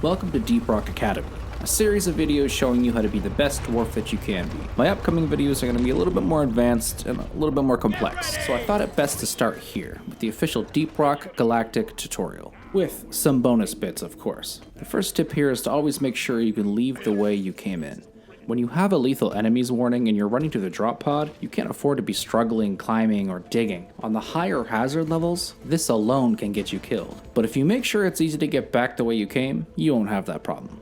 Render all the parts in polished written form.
Welcome to Deep Rock Academy, a series of videos showing you how to be the best dwarf that you can be. My upcoming videos are going to be a little bit more advanced and a little bit more complex, so I thought it best to start here with the official Deep Rock Galactic tutorial, with some bonus bits of course. The first tip here is to always make sure you can leave the way you came in. When you have a lethal enemies warning and you're running to the drop pod, you can't afford to be struggling, climbing, or digging. On the higher hazard levels, this alone can get you killed. But if you make sure it's easy to get back the way you came, you won't have that problem.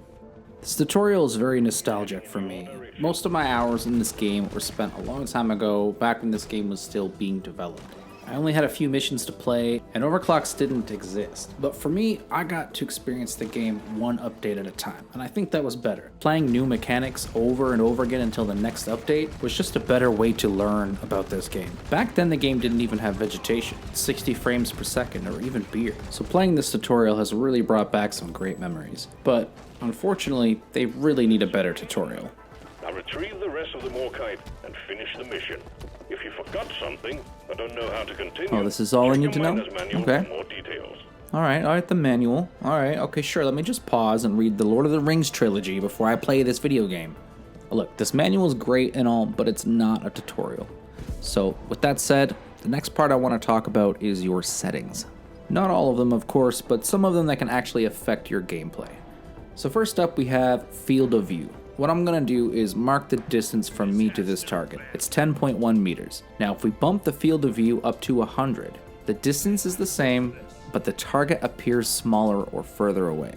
This tutorial is very nostalgic for me. Most of my hours in this game were spent a long time ago, back when this game was still being developed. I only had a few missions to play, and overclocks didn't exist. But for me, I got to experience the game one update at a time, and I think that was better. Playing new mechanics over and over again until the next update was just a better way to learn about this game. Back then the game didn't even have vegetation, 60 frames per second, or even beer. So playing this tutorial has really brought back some great memories. But unfortunately, they really need a better tutorial. Now retrieve the rest of the mo-fuggin and finish the mission. If you forgot something, I don't know how to continue. Oh, this is all I need to know? Okay. For more details. Alright, the manual. Alright, okay, sure, let me just pause and read the Lord of the Rings trilogy before I play this video game. Look, this manual is great and all, but it's not a tutorial. So, with that said, the next part I want to talk about is your settings. Not all of them, of course, but some of them that can actually affect your gameplay. So first up, we have field of view. What I'm going to do is mark the distance from me to this target. It's 10.1 meters. Now if we bump the field of view up to 100, the distance is the same, but the target appears smaller or further away.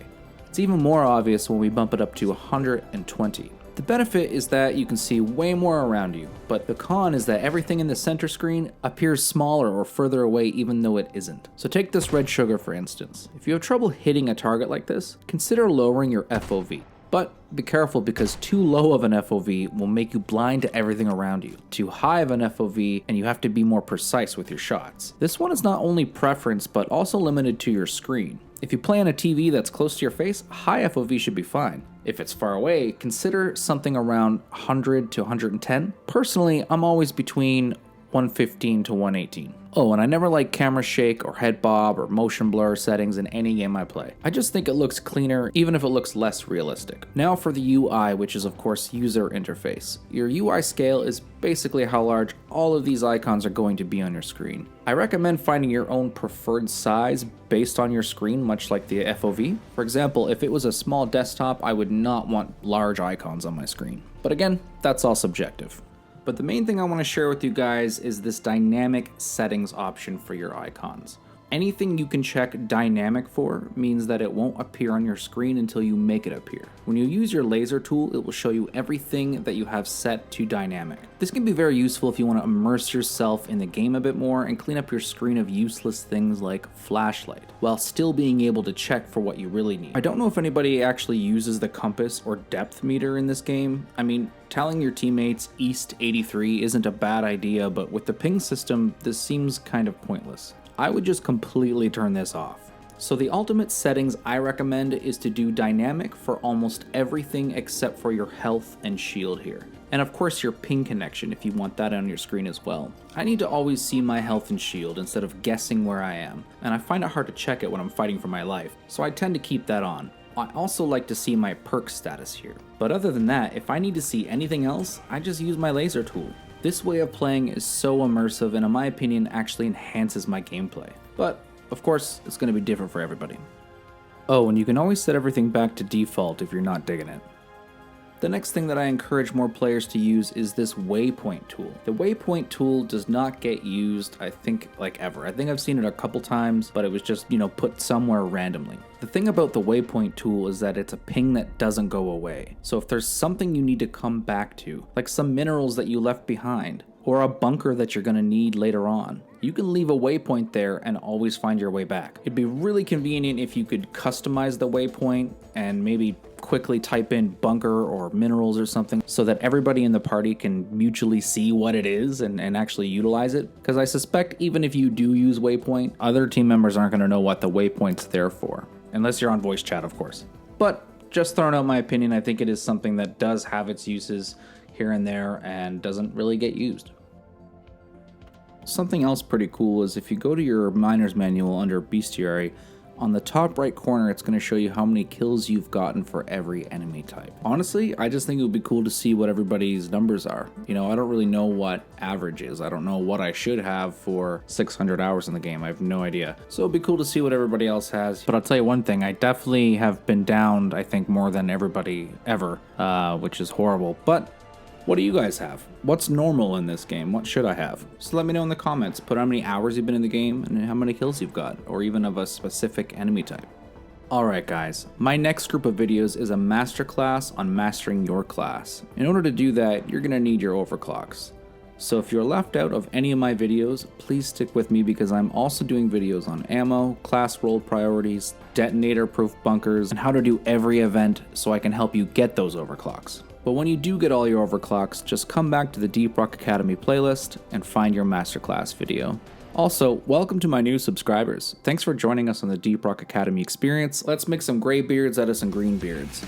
It's even more obvious when we bump it up to 120. The benefit is that you can see way more around you, but the con is that everything in the center screen appears smaller or further away even though it isn't. So take this red sugar for instance. If you have trouble hitting a target like this, consider lowering your FOV. But be careful because too low of an FOV will make you blind to everything around you. Too high of an FOV and you have to be more precise with your shots. This one is not only preference but also limited to your screen. If you play on a TV that's close to your face, high FOV should be fine. If it's far away, consider something around 100 to 110. Personally, I'm always between 115 to 118. Oh, and I never like camera shake or head bob or motion blur settings in any game I play. I just think it looks cleaner even if it looks less realistic. Now for the UI, which is of course user interface. Your UI scale is basically how large all of these icons are going to be on your screen. I recommend finding your own preferred size based on your screen, much like the FOV. For example, if it was a small desktop, I would not want large icons on my screen. But again, that's all subjective. But the main thing I want to share with you guys is this dynamic settings option for your icons. Anything you can check dynamic for means that it won't appear on your screen until you make it appear. When you use your laser tool, it will show you everything that you have set to dynamic. This can be very useful if you want to immerse yourself in the game a bit more and clean up your screen of useless things like flashlight, while still being able to check for what you really need. I don't know if anybody actually uses the compass or depth meter in this game. I mean, telling your teammates East 83 isn't a bad idea, but with the ping system, this seems kind of pointless. I would just completely turn this off. So the ultimate settings I recommend is to do dynamic for almost everything except for your health and shield here. And of course your ping connection if you want that on your screen as well. I need to always see my health and shield instead of guessing where I am, and I find it hard to check it when I'm fighting for my life, so I tend to keep that on. I also like to see my perk status here. But other than that, if I need to see anything else, I just use my laser tool. This way of playing is so immersive and in my opinion actually enhances my gameplay. But of course, it's going to be different for everybody. Oh, and you can always set everything back to default if you're not digging it. The next thing that I encourage more players to use is this waypoint tool. The waypoint tool does not get used, I think, like ever. I think I've seen it a couple times, but it was just, put somewhere randomly. The thing about the waypoint tool is that it's a ping that doesn't go away. So if there's something you need to come back to, like some minerals that you left behind, or a bunker that you're going to need later on, you can leave a waypoint there and always find your way back. It'd be really convenient if you could customize the waypoint and maybe quickly type in bunker or minerals or something so that everybody in the party can mutually see what it is and actually utilize it. Because I suspect even if you do use waypoint, other team members aren't going to know what the waypoint's there for. Unless you're on voice chat, of course. But just throwing out my opinion, I think it is something that does have its uses here and there and doesn't really get used. Something else pretty cool is if you go to your miner's manual under bestiary, On the top right corner, it's going to show you how many kills you've gotten for every enemy type. Honestly, I just think it would be cool to see what everybody's numbers are. You know, I don't really know what average is. I don't know what I should have for 600 hours in the game. I have no idea. So it'd be cool to see what everybody else has. But I'll tell you one thing, I definitely have been downed, I think, more than everybody ever, which is horrible. But what do you guys have? What's normal in this game? What should I have? So let me know in the comments. Put how many hours you've been in the game and how many kills you've got, or even of a specific enemy type. Alright guys, my next group of videos is a masterclass on mastering your class. In order to do that, you're going to need your overclocks. So if you're left out of any of my videos, please stick with me because I'm also doing videos on ammo, class role priorities, detonator-proof bunkers, and how to do every event so I can help you get those overclocks. But when you do get all your overclocks, just come back to the Deep Rock Academy playlist and find your masterclass video. Also, welcome to my new subscribers. Thanks for joining us on the Deep Rock Academy experience. Let's make some gray beards out of some green beards.